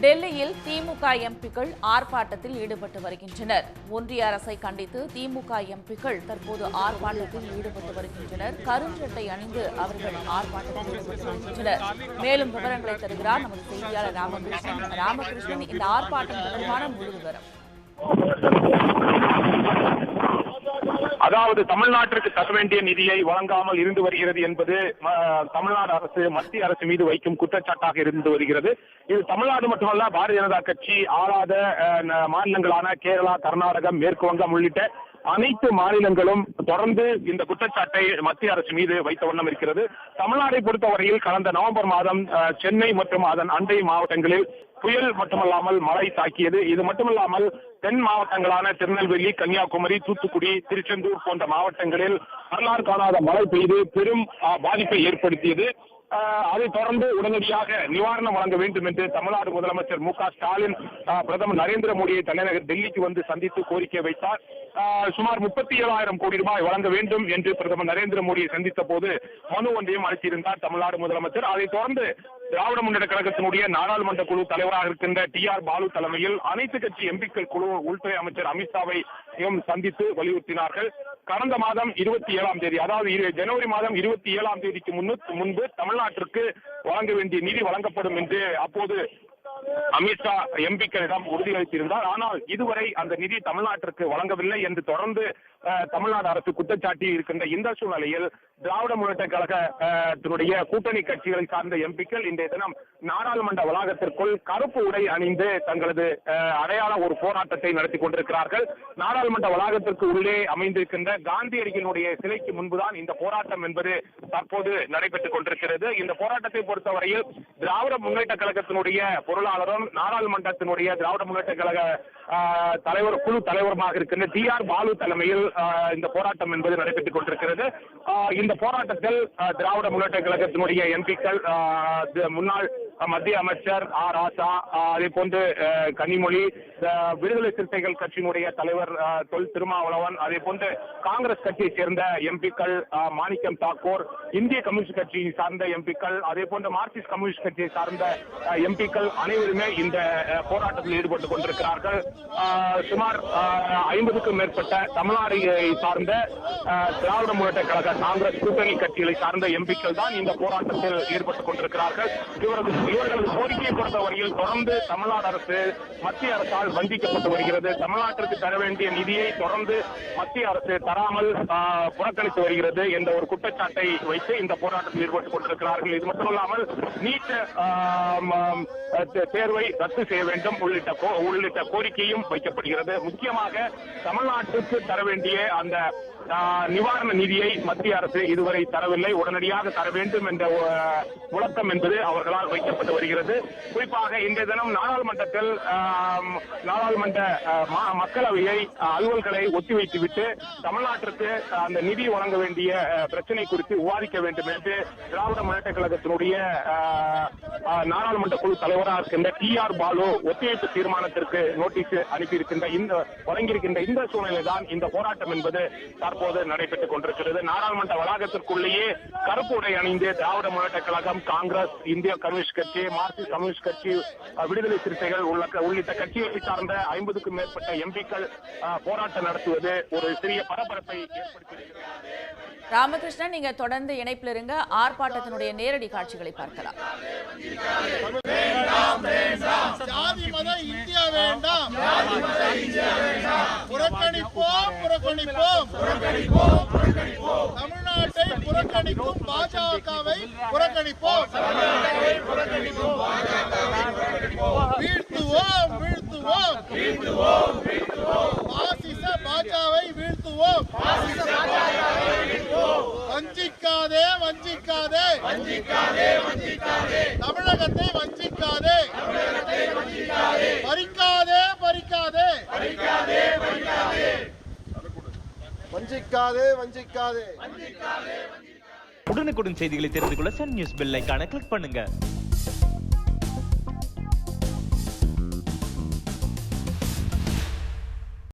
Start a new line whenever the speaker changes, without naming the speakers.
டெல்லியில் திமுக எம்பிக்கள் ஆர்ப்பாட்டத்தில் ஈடுபட்டு வருகின்றனர். ஒன்றிய அரசை கண்டித்து திமுக எம்பிக்கள் தற்போது ஆர்ப்பாட்டத்தில் ஈடுபட்டு வருகின்றனர். கருஞ்சட்டை அணிந்து அவர்கள் ஆர்ப்பாட்டத்தில் ஈடுபட்டு வருகின்றனர். மேலும் விவரங்களை தருகிறார் நமது செய்தியாளர் ராமகிருஷ்ணன். ராமகிருஷ்ணன், இந்த ஆர்ப்பாட்டம் தொடர்பான முழு விவரம்.
அதாவது தமிழ்நாட்டிற்கு தர வேண்டிய நிதியை வழங்காமல் இருந்து வருகிறது என்பது தமிழ்நாடு அரசு மத்திய அரசு மீது வைக்கும் குற்றச்சாட்டாக இருந்து வருகிறது. இது தமிழ்நாடு மட்டுமல்ல, பாரதிய ஜனதா கட்சி ஆளாத மாநிலங்களான கேரளா, கர்நாடகம், மேற்கு வங்கம் உள்ளிட்ட அனைத்து மாநிலங்களும் தொடர்ந்து இந்த குற்றச்சாட்டை மத்திய அரசு மீது வைத்த வண்ணம் இருக்கிறது. தமிழ்நாட்டை பொறுத்தவரையில் கடந்த நவம்பர் மாதம் சென்னை மற்றும் அதன் அண்டை மாவட்டங்களில் புயல் மட்டுமல்லாமல் மழை தாக்கியது. இது மட்டுமல்லாமல் தென் மாவட்டங்களான திருநெல்வேலி, கன்னியாகுமரி, தூத்துக்குடி, திருச்செந்தூர் போன்ற மாவட்டங்களில் வரலாறு காணாத மழை பெய்து பெரும் பாதிப்பை ஏற்படுத்தியது. அதைத் தொடர்ந்து உடனடியாக நிவாரணம் வழங்க வேண்டும் என்று தமிழ்நாடு முதலமைச்சர் மு.க. ஸ்டாலின் பிரதமர் நரேந்திர மோடியை தலைநகர் டெல்லிக்கு வந்து சந்தித்து கோரிக்கை வைத்தார். சுமார் 37,000 கோடி ரூபாய் வழங்க வேண்டும் என்று பிரதமர் நரேந்திர மோடியை சந்தித்த போது மனு ஒன்றையும் அளித்திருந்தார் தமிழ்நாடு முதலமைச்சர். அதைத் தொடர்ந்து திராவிட முன்னேற்ற கழகத்தினுடைய நாடாளுமன்ற குழு தலைவராக இருக்கின்ற டி.ஆர். பாலு தலைமையில் அனைத்து கட்சி எம்பிக்கள் குழு உள்துறை அமைச்சர் அமித்ஷாவை சந்தித்து வலியுறுத்தினார்கள். கடந்த மாதம் 27ஆம் தேதி, அதாவது ஜனவரி மாதம் 27ஆம் தேதிக்கு முன்பு தமிழ்நாட்டிற்கு வழங்க வேண்டிய நிதி வழங்கப்படும் என்று அப்போது அமித்ஷா எம்பிக்களிடம் உறுதியளித்திருந்தார். ஆனால் இதுவரை அந்த நிதி தமிழ்நாட்டிற்கு வழங்கவில்லை என்று தொடர்ந்து தமிழ்நாடு அரசு குற்றச்சாட்டி இருக்கின்ற இந்த சூழ்நிலையில் திராவிட முன்னேற்ற கழகத்தினுடைய கூட்டணி கட்சிகளை சார்ந்த எம்பிக்கள் இன்றைய தினம் நாடாளுமன்ற வளாகத்திற்குள் கருப்பு உடை அணிந்து தங்களது அடையாள ஒரு போராட்டத்தை நடத்தி கொண்டிருக்கிறார்கள். நாடாளுமன்ற வளாகத்திற்கு உள்ளே அமைந்திருக்கின்ற காந்தியடிகளினுடைய சிலைக்கு முன்புதான் இந்த போராட்டம் என்பது தற்போது நடைபெற்றுக் கொண்டிருக்கிறது. இந்த போராட்டத்தை பொறுத்தவரையில் திராவிட முன்னேற்ற கழகத்தினுடைய பொருளாளரும் நாடாளுமன்றத்தினுடைய திராவிட முன்னேற்ற கழக குழு தலைவருமாக இருக்கின்ற டி.ஆர். பாலு தலைமையில் இந்த போராட்டம் என்பது நடைபெற்றுக் கொண்டிருக்கிறது. இந்த போராட்டத்தில் திராவிட முன்னேற்ற கழகத்தினுடைய எம்பிக்கள், முன்னாள் மத்திய அமைச்சர் ஆர். ராசா, அதே போன்று கனிமொழி, விடுதலை சிறுத்தைகள் கட்சியினுடைய தலைவர் தொல் திருமாவளவன், அதே போன்று காங்கிரஸ் கட்சியை சேர்ந்த எம்பிக்கள் மாணிக்கம் தாக்கூர், இந்திய கம்யூனிஸ்ட் கட்சியை சார்ந்த எம்பிக்கள், அதே போன்று மார்க்சிஸ்ட் கம்யூனிஸ்ட் கட்சியை சார்ந்த எம்பிக்கள் அனைவருமே இந்த போராட்டத்தில் ஈடுபட்டுக் கொண்டிருக்கிறார்கள். சுமார் 50க்கும் மேற்பட்ட தமிழ்நாடு சார்ந்த திராவிட முன்னேற்ற கழக காங்கிரஸ் கூட்டணி கட்சிகளை சார்ந்த எம்பிக்கள் தான் இந்த போராட்டத்தில் ஈடுபட்டுக் கொண்டிருக்கிறார்கள். இவர்களது கோரிக்கையை பொறுத்தவரையில் தொடர்ந்து தமிழ்நாடு அரசு மத்திய அரசால் வஞ்சிக்கப்பட்டு வருகிறது. தமிழ்நாட்டிற்கு தர வேண்டிய நிதியை தொடர்ந்து மத்திய அரசு தராமல் புறக்கணித்து வருகிறது என்ற ஒரு குற்றச்சாட்டை வைத்து இந்த போராட்டத்தில் ஈடுபட்டுக் கொண்டிருக்கிறார்கள். இது மட்டுமல்லாமல் நீட் தேர்வை ரத்து செய்ய வேண்டும் உள்ளிட்ட கோரிக்கையும் வைக்கப்படுகிறது. முக்கியமாக தமிழ்நாட்டுக்கு தர வேண்டிய அந்த நிவாரண நிதியை மத்திய அரசு இதுவரை தரவில்லை. உடனடியாக தர வேண்டும் என்ற முழக்கம் என்பது அவர்களால் வைக்கப்பட்டு வருகிறது. குறிப்பாக இன்றைய தினம் நாடாளுமன்றத்தில் நாடாளுமன்ற மக்களவையை அலுவல்களை ஒத்திவைத்துவிட்டு தமிழ்நாட்டிற்கு அந்த நிதி வழங்க வேண்டிய பிரச்சனை குறித்து விவாதிக்க வேண்டும் என்று திராவிட முன்னேற்ற கழகத்தினுடைய நாடாளுமன்ற குழு தலைவராக இருக்கின்ற டி.ஆர். பாலு ஒத்திவைப்பு தீர்மானத்திற்கு நோட்டீஸ் அனுப்பியிருக்கின்ற வழங்கியிருக்கின்ற இந்த சூழ்நிலை தான் இந்த போராட்டம் என்பது தற்போது நடைபெற்றுக் கொண்டிருக்கிறது. நாடாளுமன்ற வளாகத்திற்குள்ளேயே கருப்பு உடை அணிந்து திராவிட முன்னேற்ற கழகம், காங்கிரஸ், இந்திய கம்யூனிஸ்ட் கட்சி, மார்க்சிஸ்ட் கம்யூனிஸ்ட் கட்சி, விடுதலை சிறுத்தைகள் உள்ளிட்ட கட்சிகளை சார்ந்த 50க்கும் மேற்பட்ட எம்பிக்கள் போராட்டம் நடத்துவது ஒரு சிறிய பரபரப்பை ஏற்படுத்தியிருக்கிறது.
ராமகிருஷ்ணன், நீங்க தொடர்ந்து இணைப்பில் இருங்க. ஆர்ப்பாட்டத்தினுடைய நேரடி காட்சிகளை பார்க்கலாம்.
ஜாதி மத இந்தியா வேண்டாம், புறக்கணிப்போம் புறக்கணிப்போம், தமிழ்நாட்டை புறக்கணிக்கும் பாஜகவை புறக்கணிப்போம், வீழ்த்துவோம் வீழ்த்துவோம், பாசிச பாஜகவை வீழ்த்துவோம், வஞ்சிக்காதே வஞ்சிக்காதே, தமிழகத்தை வஞ்சிக்காதே, பறிக்காதே பறிக்காதே, வஞ்சிக்காதே வஞ்சிக்காதே.
உடனுக்குடன் செய்திகளை தெரிந்து கொள்ள சன் நியூஸ் பெல் ஐகானை கிளிக் பண்ணுங்க.